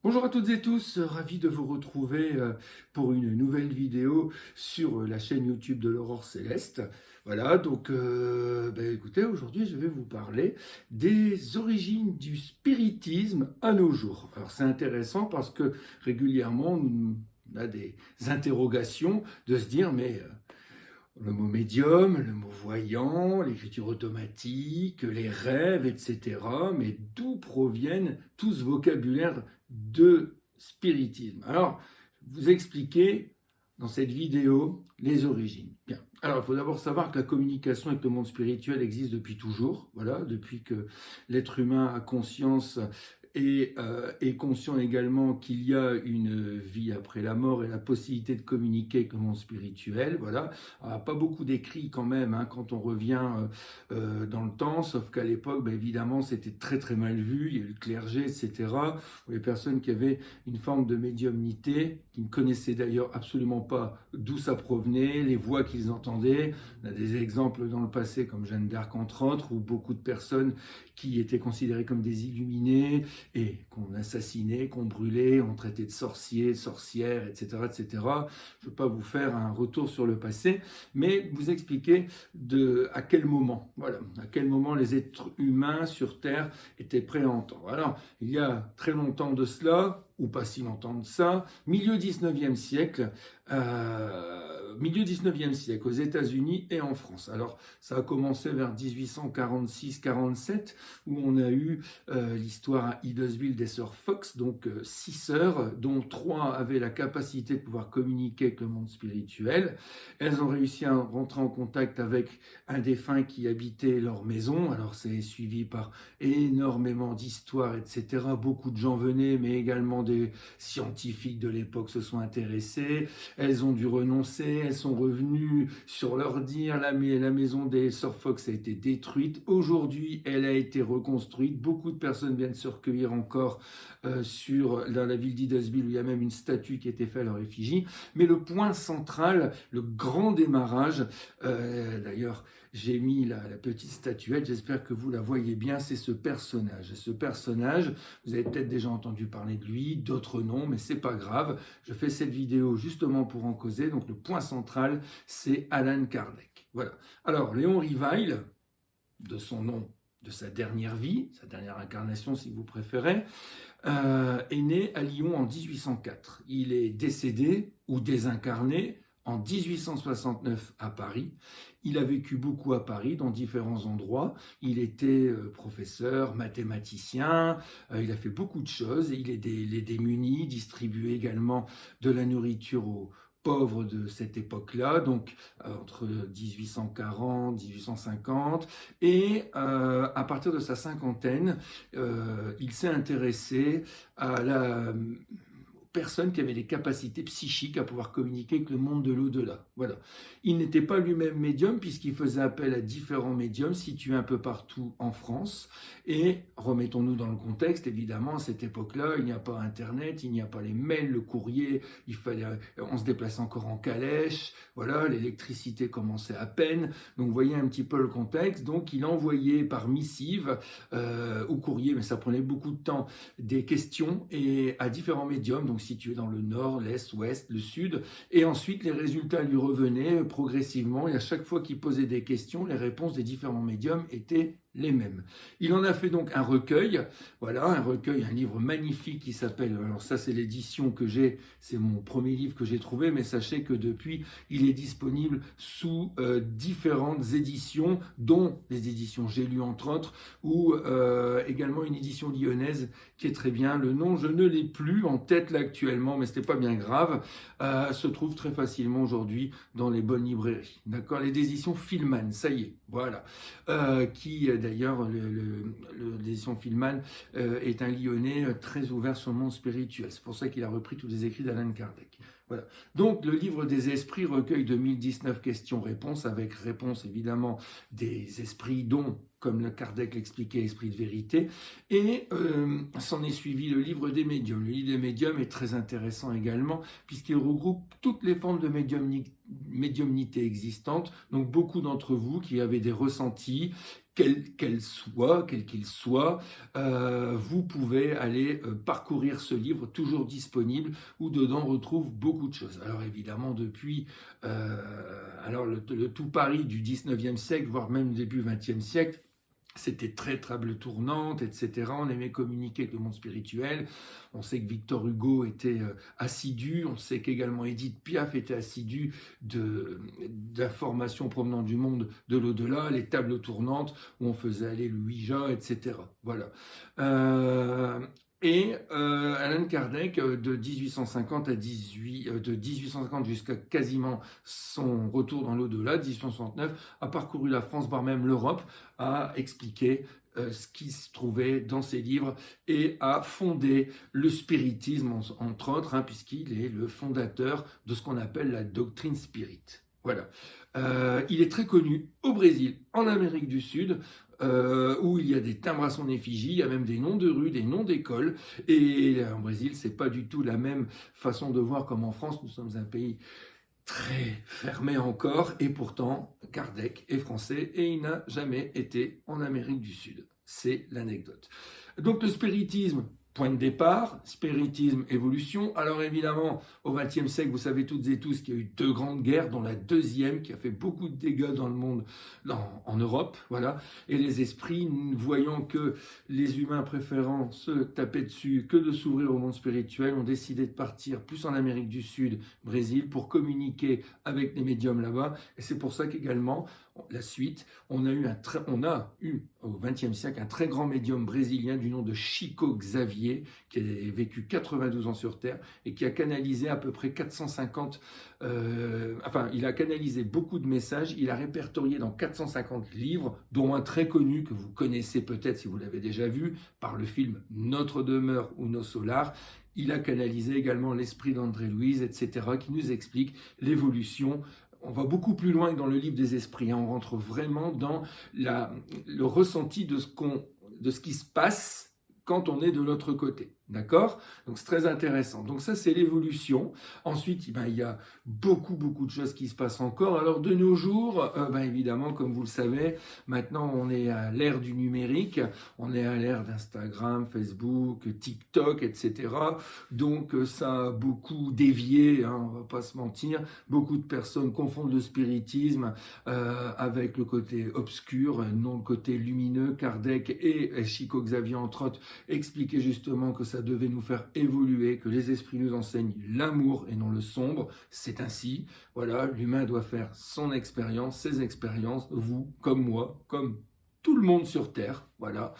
Bonjour à toutes et tous, ravi de vous retrouver pour une nouvelle vidéo sur la chaîne YouTube de l'Aurore Céleste. Voilà, donc écoutez, aujourd'hui je vais vous parler des origines du spiritisme à nos jours. Alors c'est intéressant parce que régulièrement on a des interrogations de se dire le mot médium, le mot voyant, l'écriture automatique, les rêves, etc. Mais d'où proviennent tout ce vocabulaire de spiritisme? Alors, vous expliquer dans cette vidéo les origines. Bien. Alors, il faut d'abord savoir que la communication avec le monde spirituel existe depuis toujours. Voilà, depuis que l'être humain a conscience et est conscient également qu'il y a une vie après la mort et la possibilité de communiquer avec le monde spirituel. Voilà. Alors, pas beaucoup d'écrits quand même hein, quand on revient dans le temps, sauf qu'à l'époque, évidemment, c'était très très mal vu. Il y a eu le clergé, etc. Les personnes qui avaient une forme de médiumnité, qui ne connaissaient d'ailleurs absolument pas d'où ça provenait, les voix qu'ils entendaient. On a des exemples dans le passé, comme Jeanne d'Arc entre autres, où beaucoup de personnes qui étaient considérées comme des illuminés et qu'on assassinait, qu'on brûlait, on traitait de sorciers, sorcières, etc., etc. Je ne veux pas vous faire un retour sur le passé, mais vous expliquer à quel moment, voilà, à quel moment les êtres humains sur Terre étaient prêts à entendre. Alors, il y a très longtemps de cela, ou pas si longtemps de ça, milieu 19e siècle, aux États-Unis et en France. Alors, ça a commencé vers 1846-47, où on a eu l'histoire à Huddersfield des sœurs Fox, donc 6 sœurs, dont 3 avaient la capacité de pouvoir communiquer avec le monde spirituel. Elles ont réussi à rentrer en contact avec un défunt qui habitait leur maison. Alors, c'est suivi par énormément d'histoires, etc. Beaucoup de gens venaient, mais également des scientifiques de l'époque se sont intéressés. Elles ont dû renoncer, elles sont revenues sur leur dire. La maison des sœurs Fox a été détruite. Aujourd'hui, elle a été reconstruite. Beaucoup de personnes viennent se recueillir encore dans la ville d'Huddersfield, où il y a même une statue qui a été faite à leur effigie. Mais le point central, le grand démarrage, d'ailleurs, j'ai mis la petite statuette, j'espère que vous la voyez bien, c'est ce personnage. Et ce personnage, vous avez peut-être déjà entendu parler de lui, d'autres non, mais c'est pas grave. Je fais cette vidéo justement pour en causer. Donc le point central, c'est Allan Kardec. Voilà. Alors, Léon Rivail, de son nom, de sa dernière vie, sa dernière incarnation si vous préférez, est né à Lyon en 1804. Il est décédé ou désincarné en 1869 à Paris. Il a vécu beaucoup à Paris, dans différents endroits. Il était professeur, mathématicien, il a fait beaucoup de choses. Il est démuni, distribué également de la nourriture aux pauvres de cette époque-là, donc entre 1840, 1850, et à partir de sa cinquantaine, il s'est intéressé à aux personnes qui avaient des capacités psychiques à pouvoir communiquer avec le monde de l'au-delà. Voilà. Il n'était pas lui-même médium puisqu'il faisait appel à différents médiums situés un peu partout en France. Et remettons-nous dans le contexte, évidemment, à cette époque-là, il n'y a pas Internet, il n'y a pas les mails, le courrier, on se déplaçait encore en calèche, voilà, l'électricité commençait à peine. Donc vous voyez un petit peu le contexte. Donc il envoyait par missive ou courrier, mais ça prenait beaucoup de temps, des questions et à différents médiums, donc situés dans le nord, l'est, l'ouest, le sud, et ensuite les résultats lui revenaient progressivement, et à chaque fois qu'il posait des questions, les réponses des différents médiums étaient les mêmes. Il en a fait donc un recueil, voilà, un recueil, un livre magnifique qui s'appelle, alors ça c'est l'édition que j'ai, c'est mon premier livre que j'ai trouvé, mais sachez que depuis, il est disponible sous différentes éditions, dont les éditions J'ai lu entre autres, ou également une édition lyonnaise qui est très bien. Le nom, je ne l'ai plus en tête là actuellement, mais ce n'est pas bien grave, se trouve très facilement aujourd'hui dans les bonnes librairies. D'accord, les éditions Filman, ça y est, voilà, qui d'ailleurs, l'édition Filman est un Lyonnais très ouvert sur le monde spirituel. C'est pour ça qu'il a repris tous les écrits d'Allan Kardec. Voilà. Donc, le livre des esprits recueille 2019 questions-réponses, avec réponse évidemment des esprits dont, comme le Kardec l'expliquait, esprit de vérité, et s'en est suivi le livre des médiums. Le livre des médiums est très intéressant également, puisqu'il regroupe toutes les formes de médiumnité existantes, donc beaucoup d'entre vous qui avez des ressentis, quel qu'il soit, vous pouvez aller parcourir ce livre, toujours disponible, où dedans on retrouve beaucoup de choses. Alors évidemment, depuis le tout Paris du 19e siècle, voire même début 20e siècle, c'était très table tournante, etc. On aimait communiquer avec le monde spirituel. On sait que Victor Hugo était assidu. On sait qu'également Édith Piaf était assidue d'informations provenant du monde de l'au-delà, les tables tournantes où on faisait aller le Ouija, etc. Voilà. Allan Kardec, de 1850 de 1850 jusqu'à quasiment son retour dans l'au-delà, 1869, a parcouru la France, voire même l'Europe, a expliqué ce qui se trouvait dans ses livres et a fondé le spiritisme, entre autres, puisqu'il est le fondateur de ce qu'on appelle la doctrine spirit. Voilà. Il est très connu au Brésil, en Amérique du Sud, où il y a des timbres à son effigie, il y a même des noms de rues, des noms d'écoles. Et en Brésil, c'est pas du tout la même façon de voir comme en France. Nous sommes un pays très fermé encore, et pourtant Kardec est français et il n'a jamais été en Amérique du Sud. C'est l'anecdote. Donc le spiritisme, point de départ, spiritisme, évolution. Alors évidemment, au XXe siècle, vous savez toutes et tous qu'il y a eu deux grandes guerres, dont la deuxième qui a fait beaucoup de dégâts dans le monde, en Europe, voilà. Et les esprits, voyant que les humains préférant se taper dessus que de s'ouvrir au monde spirituel, ont décidé de partir plus en Amérique du Sud, Brésil, pour communiquer avec les médiums là-bas. Et c'est pour ça qu'également, la suite, on a eu au XXe siècle un très grand médium brésilien du nom de Chico Xavier, qui a vécu 92 ans sur Terre et qui a canalisé à peu près 450, il a canalisé beaucoup de messages, il a répertorié dans 450 livres, dont un très connu que vous connaissez peut-être si vous l'avez déjà vu, par le film Notre demeure ou Nos solars. Il a canalisé également l'esprit d'André Louise, etc., qui nous explique l'évolution. On va beaucoup plus loin que dans le livre des esprits. On rentre vraiment dans le ressenti de ce qui se passe quand on est de l'autre côté. D'accord? Donc c'est très intéressant. Donc ça, c'est l'évolution. Ensuite, il y a beaucoup de choses qui se passent encore. Alors de nos jours, évidemment, comme vous le savez, maintenant on est à l'ère du numérique, on est à l'ère d'Instagram, Facebook, TikTok, etc. Donc ça a beaucoup dévié, on va pas se mentir. Beaucoup de personnes confondent le spiritisme avec le côté obscur, non le côté lumineux. Kardec et Chico Xavier, entre autres, expliquaient justement que ça devait nous faire évoluer, que les esprits nous enseignent l'amour et non le sombre. C'est ainsi. Voilà, l'humain doit faire son expérience, ses expériences, vous, comme moi, comme tout le monde sur Terre. Voilà.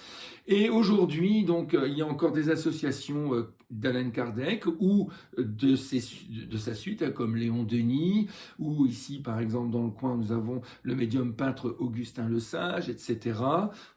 Et aujourd'hui, donc, il y a encore des associations d'Allan Kardec ou de sa suite, comme Léon Denis, ou ici, par exemple, dans le coin, nous avons le médium peintre Augustin Le Sage, etc.,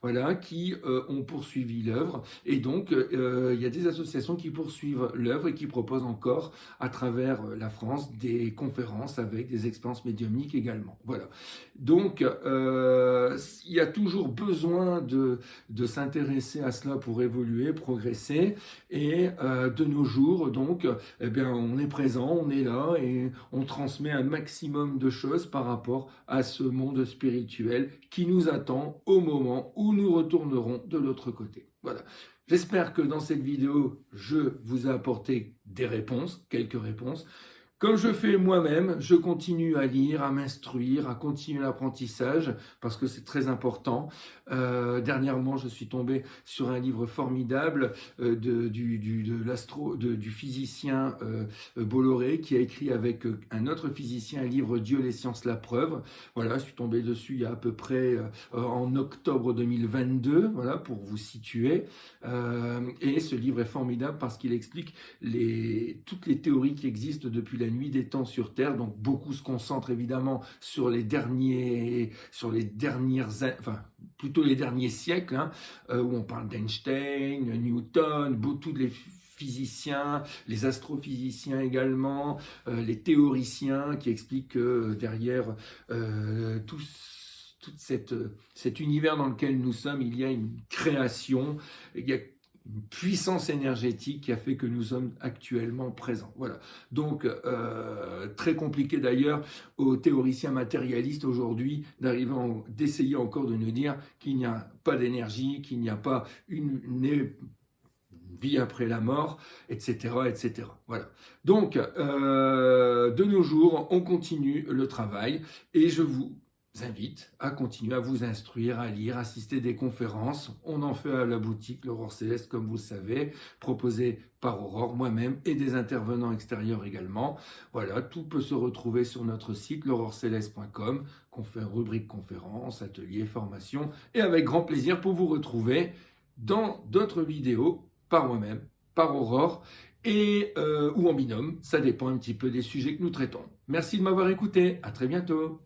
voilà, qui ont poursuivi l'œuvre. Et donc, il y a des associations qui poursuivent l'œuvre et qui proposent encore, à travers la France, des conférences avec des expériences médiumniques également. Voilà. Donc, il y a toujours besoin de s'intéresser à cela pour évoluer, progresser, et de nos jours, donc, on est présent, on est là, et on transmet un maximum de choses par rapport à ce monde spirituel qui nous attend au moment où nous retournerons de l'autre côté. Voilà. J'espère que dans cette vidéo, je vous ai apporté des réponses, quelques réponses. Comme je fais moi-même, je continue à lire, à m'instruire, à continuer l'apprentissage, parce que c'est très important. Dernièrement, je suis tombé sur un livre formidable du physicien Bolloré, qui a écrit avec un autre physicien un livre Dieu, les sciences, la preuve. Voilà, je suis tombé dessus il y a à peu près en octobre 2022, voilà, pour vous situer. Et ce livre est formidable parce qu'il explique toutes les théories qui existent depuis la nuit des temps sur Terre. Donc beaucoup se concentrent évidemment sur les derniers siècles, où on parle d'Einstein, Newton, tous les physiciens, les astrophysiciens également, les théoriciens qui expliquent que derrière tout cet univers dans lequel nous sommes, il y a une création, il y a une puissance énergétique qui a fait que nous sommes actuellement présents. Voilà. Donc, très compliqué d'ailleurs aux théoriciens matérialistes aujourd'hui d'essayer encore de nous dire qu'il n'y a pas d'énergie, qu'il n'y a pas une vie après la mort, etc., etc. Voilà. Donc, de nos jours, on continue le travail et je vous invite à continuer à vous instruire, à lire, assister des conférences. On en fait à la boutique L'Aurore Céleste, comme vous le savez, proposée par Aurore, moi-même et des intervenants extérieurs également. Voilà, tout peut se retrouver sur notre site l'aurorecéleste.com, rubrique conférences, ateliers, formations, et avec grand plaisir pour vous retrouver dans d'autres vidéos par moi-même, par Aurore, ou en binôme, ça dépend un petit peu des sujets que nous traitons. Merci de m'avoir écouté, à très bientôt.